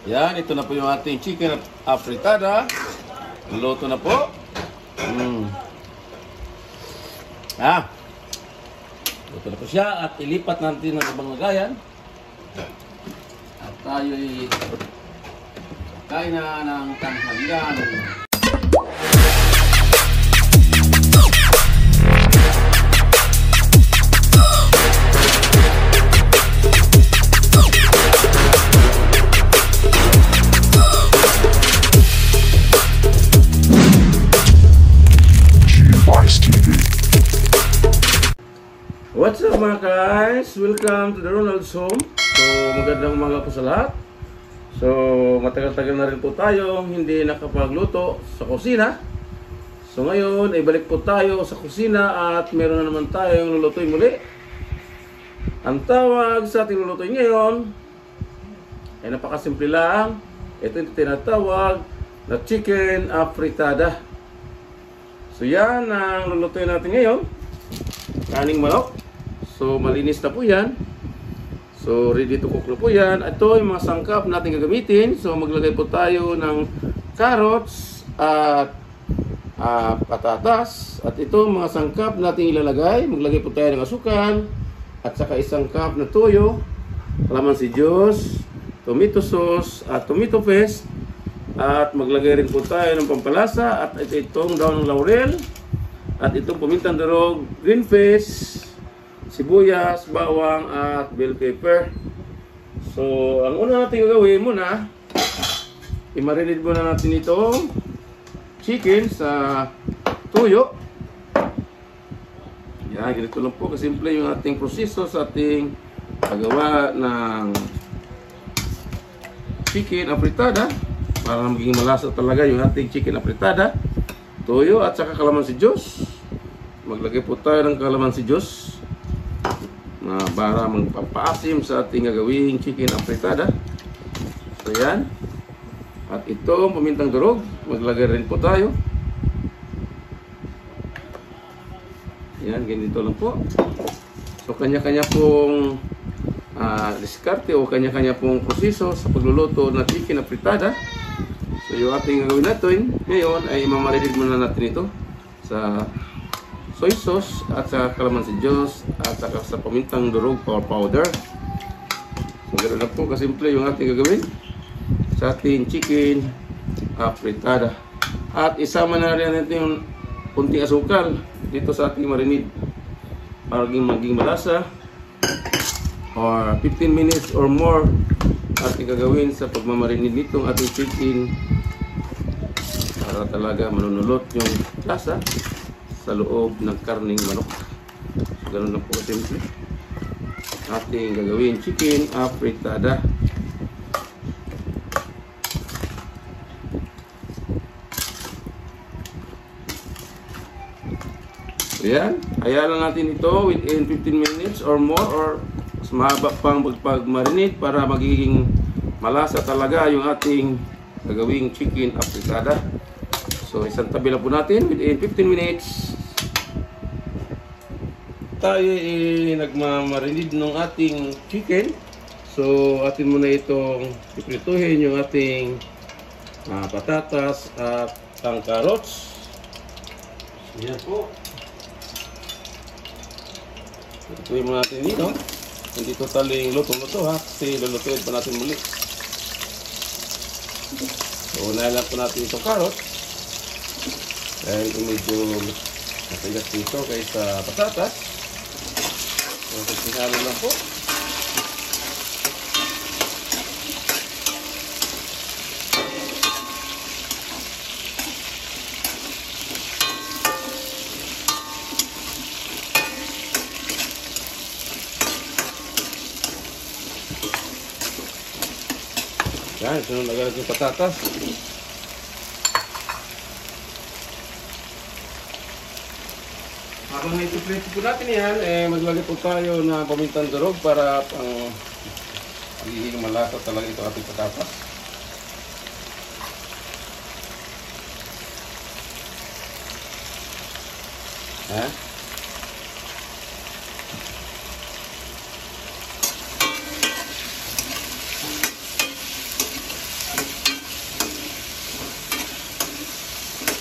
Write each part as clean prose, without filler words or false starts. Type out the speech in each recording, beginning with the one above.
Yan, ito na po yung ating chicken afritada. Luto na po. Luto na po siya at ilipat natin ng ibang lagayan. At tayo'y kain na ng tanghalian. What's up mga guys? Welcome to the Ronald's Home. So magandang umaga po sa lahat. So matagal-tagal na rin po tayo hindi nakapagluto sa kusina. So ngayon ay balik po tayo sa kusina at meron na naman tayong lulutuin muli. Ang tawag sa ating lulutuin ngayon ay napakasimple lang. Ito yung tinatawag na chicken afritada. So yan ang lulutuin natin ngayon. Kaning manok. So malinis na po yan. So ready to cook na po yan. Ito yung mga sangkap natin gagamitin. So maglagay po tayo ng carrots at patatas. At ito mga sangkap natin ilalagay. Maglagay po tayo ng asukal at saka isang cup na toyo, kalamansi juice, tomato sauce at tomato paste. At maglagay rin po tayo ng pampalasa. At itong daon ng laurel. At itong pamintang durog, green fish, sibuyas, bawang at bell pepper. So, ang una natin gagawin muna, i-marinate muna natin itong chicken sa tuyo. Yan, ganito lang po kasimple yung ating proseso sa ating paggawa ng chicken afritada para maging malasa talaga yung ating chicken afritada. Toyo at saka kalamansi juice. Maglagay po tayo ng kalamansi juice na para magpapaasim sa ating gagawing chicken afritada. So yan. At itong pamintang durog, maglagay rin po tayo. Yan, ganito lang po. So kanya-kanya pong diskarte o kanya-kanya pong proseso sa pagluluto ng chicken afritada. So yung ating gagawin natin ngayon ay mamarinate muna natin ito sa soy sauce at sa kalamansi juice at saka sa pamintang durog powder. So ganoon na po kasimple yung ating gagawin sa ating chicken afritada. At isama na rin natin yung kunting asukal dito sa ating marinade para maging malasa. Or 15 minutes or more ating gagawin sa pagmamarinade nitong ating chicken para talaga manunulot yung lasa sa loob ng karning manok. So, ganun lang po simple ating gagawin chicken afritada. So yan, hayaan lang natin ito within 15 minutes or more or mas mahaba pang pagmarinate para magiging malasa talaga yung ating gagawing chicken afritada. So isang tabi lang po natin within 15 minutes. Tayo nagmamarinate ng ating chicken. So atin muna itong iprituhin yung ating patatas at ang carrots. So yan po. Ituloy muna natin dito. Hindi totaling luto-luto ha, kasi lulutuin pa natin muli. So unahin lang po natin itong carrot. Dahil medyo matigas dito kaysa patatas. So pagsinalo lang po. Yan, sunod agad yung patatas. Habang ito-prito po natin yan, maglagay po tayo ng pamintang durog para magiging malasa talaga ito ating patatas. Ha?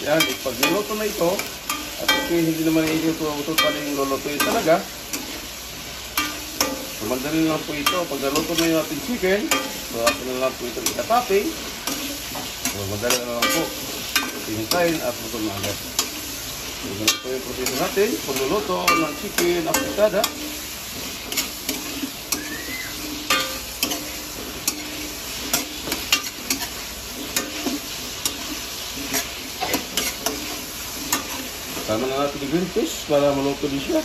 Yan, pag niluto na ito, at hindi naman ito paling lulutuin talaga. So, madali lang po ito. Pag naluto na yung ating chicken, so atin na lang po ito itatapping. So, madali na lang po. Hintayin at luto na agad. So, ganun po yung proseso natin. Pagluluto ng chicken afritada. Tama na natin yung green fish para maluto din siya.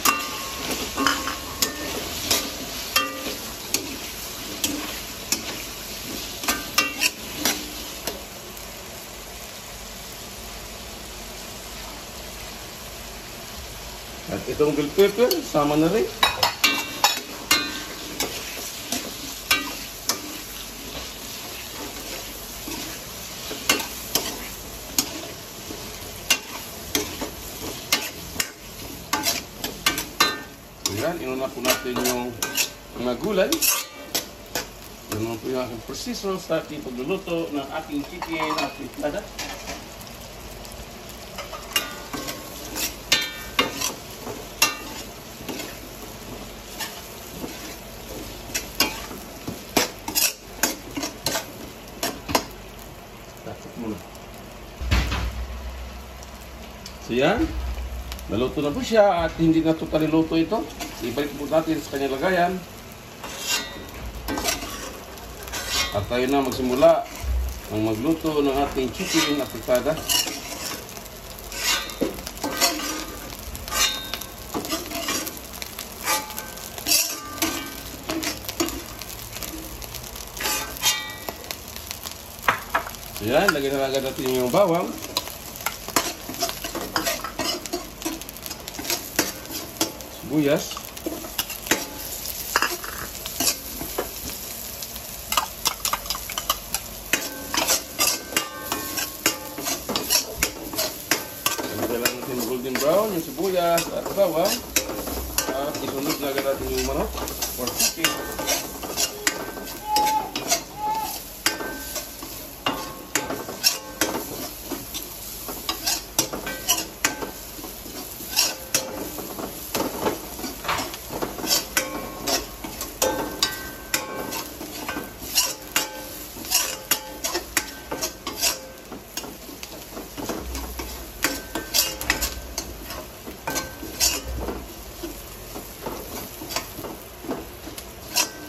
At itong bell pepper, sama na rin. Ayan, inuna po natin yung mga gulay. Ganun po yung aking proseso sa ating pagluluto ng aking chicken afritada. So yan, naluto na po siya at hindi na totally luto ito. Ibalik po natin sa kanyang lagayan. At tayo na magsimula ang magluto ng ating chicken afritada. So yan, lagyan na agad natin yung bawang. Sibuyas. Kailangan natin golden brown yung sibuyas at bawang. At isunod na agad natin yung manok or chicken.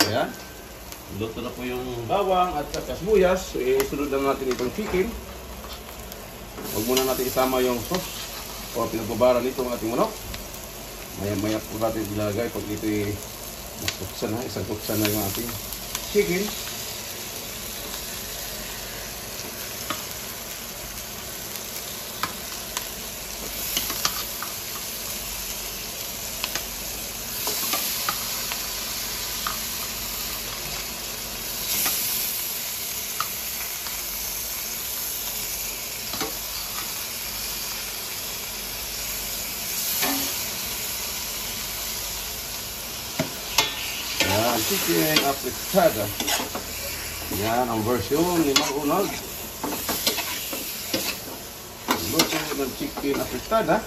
Ayan. Luto na po yung bawang at saka sibuyas. So, isunod lang natin itong chicken. Huwag muna natin isama yung sauce o pinagbabara nito ng ating manok. Maya-maya po natin ilalagay pag ito buksan na, isang buksan na yung ating chicken. Yan, chicken afritada. Yan ang version ni Mang Ronald. Luto ng chicken afritada.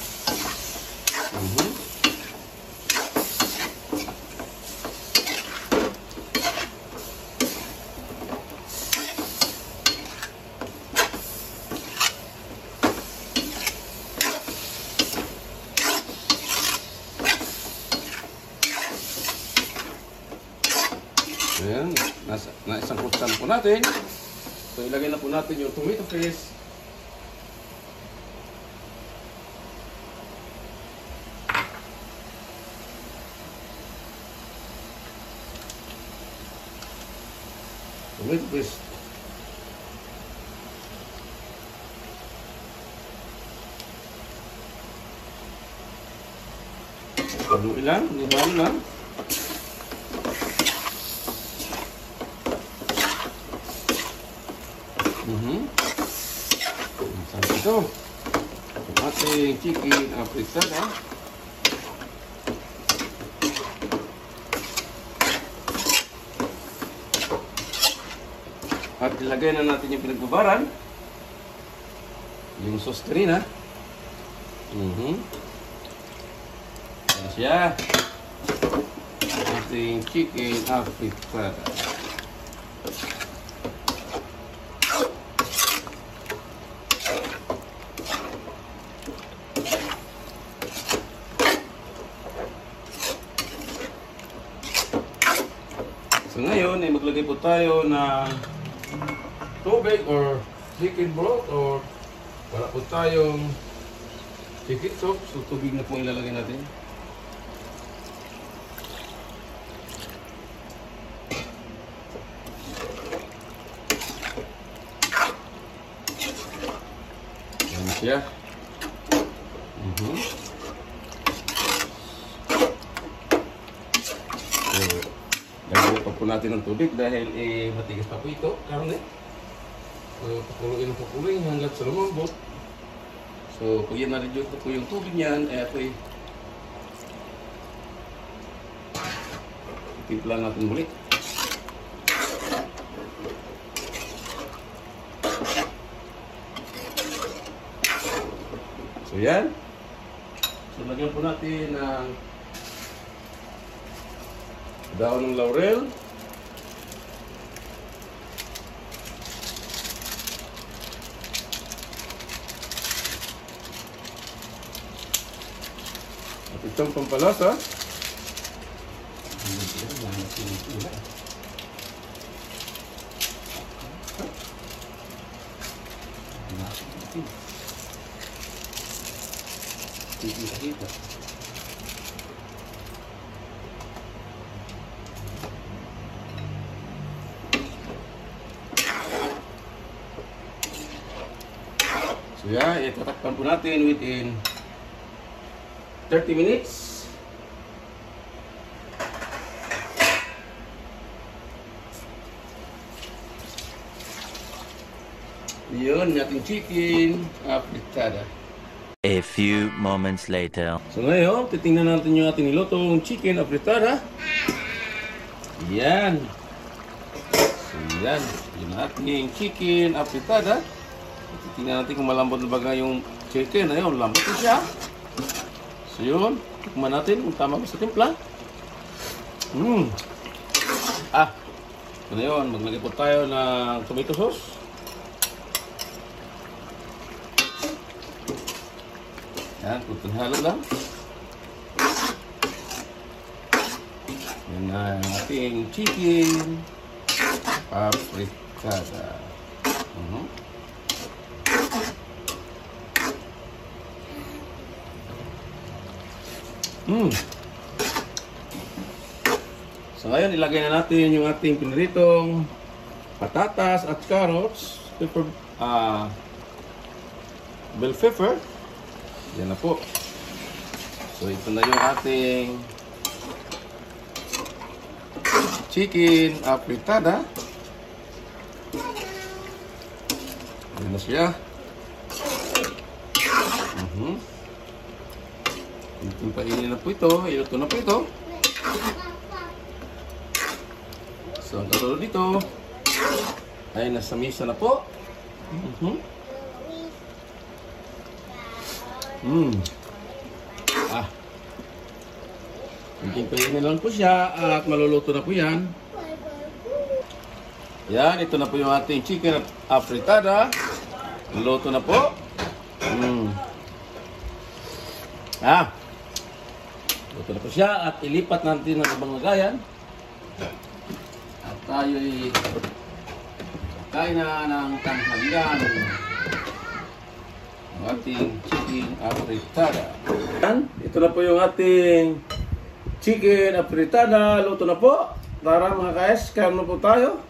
Ayan, isang kutsan po natin. So, ilagay na po natin yung tomato paste. Tomato paste. Haluin lang, halo lang. Ito, ang ating chicken afritada. At ilagay na natin yung pinagbabaran. yung sauce kanina. Yan siya. Ating chicken afritada. So ngayon ay maglagay po tayo ng tubig or chicken broth or wala po tayong chicken soup. So tubig na po ilalagay natin. Yan siya. Lagyan pa po natin ng tubig dahil matigas pa po ito, karne. So, pakuloyin hanggang sa lumambot. So, pag yan na-reduce po yung tubig niyan, ay ito timpla natin muli. So, yan. So, lagyan po natin ng daon ng laurel. At itong pampalasa. So yan, itatakpan po natin within 30 minutes. Yun, ating chicken afritada. A few moments later. So ngayon, titingnan natin yung ating nilutong chicken afritada. Yan. So yan, yung ating chicken afritada. Tingnan natin kung malambot na baga yung chicken. Ayun, lambot na siya. So yun, tikman natin kung tama ba sa timpla. So na yun, maglagay po tayo ng tomato sauce. Yan, kunting halo lang. Yan na yung ating chicken afritada. So ngayon, ilagay na natin yung ating piniritong patatas at carrots, pepper, bell pepper. Yan na po. So ito na yung ating chicken afritada. Yan na siya. Painin na po ito. Iluto na po ito. So ang kasunod dito ay nasa misa na po. Painin lang po siya at maluluto na po yan. Yan, ito na po yung ating chicken afritada. Luto na po. Luto na po siya at ilipat natin ng ibang lagayan. At tayo'y kain na ng tanghalian ng ating chicken afritada. Yan, ito na po yung ating chicken afritada. Luto na po. Tara mga guys, kain na po tayo.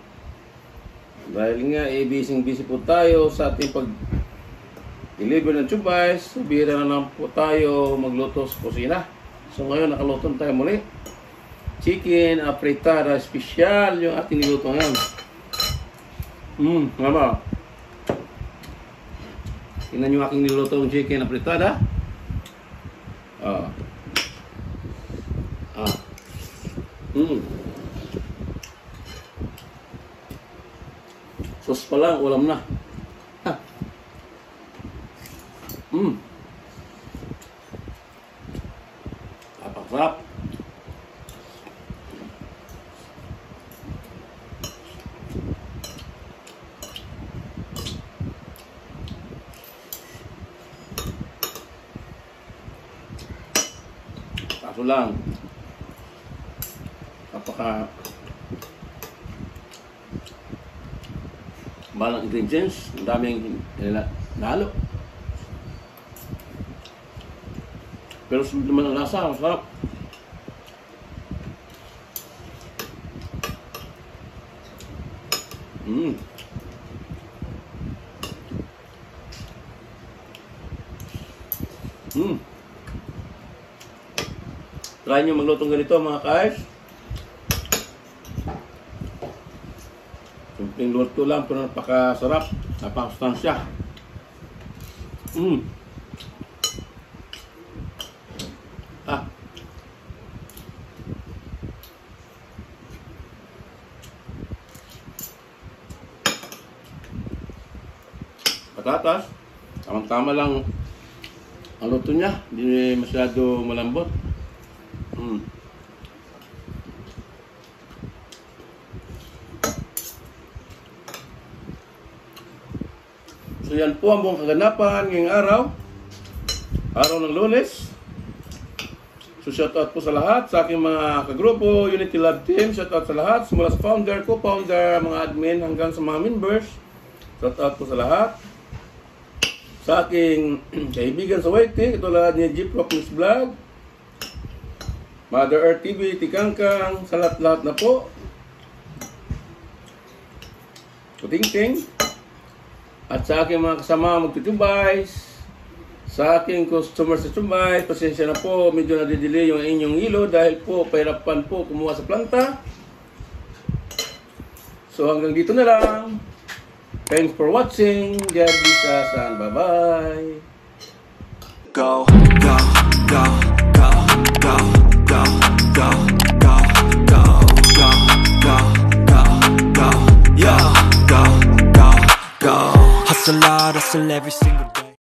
Dahil nga, busy po tayo sa ating pag-deliver ng chubays. Bira na lang po tayo magluto sa kusina. So ngayon, nakaluto na tayo muli. Chicken afritada special yung ating niluto ngayon. Mama. Tingnan yung aking niluto ng chicken afritada. Sauce pa lang, ulam na. Kaso lang, napaka mahal ng ingredients, ang daming nalo. Pero sunod naman ang lasa, masarap. Try nyo maglutong ganito mga guys. Simpleng luto lang pero napakasarap, napakasustansya. Patatas, tamang-tama lang ang luto niya, hindi masyado malambot. So yan po ang buong kaganapan ngayong araw ng Lunes. So shoutout po sa lahat, sa aking mga kagrupo, Unity Lab Team, shoutout sa lahat, simula sa founder, co-founder, mga admin, hanggang sa mga members. Shoutout po sa lahat. Sa aking kaibigan sa YT, katulad ni Jeep Rock News Vlog, Mother Earth TV, Tikangkang, sa lahat-lahat na po. Kuting-ting. At sa aking mga kasama magtutubays, sa aking customer sa Tumbay, pasensya na po, medyo nadidelay yung inyong hilo dahil po pahirapan po kumuha sa planta. So hanggang dito na lang. Thanks for watching. God bless us and bye-bye. Go, go, go, go, go, go, go, go, go, go, go, go, go, yeah, go, go, go. Hustle hard, hustle every single day.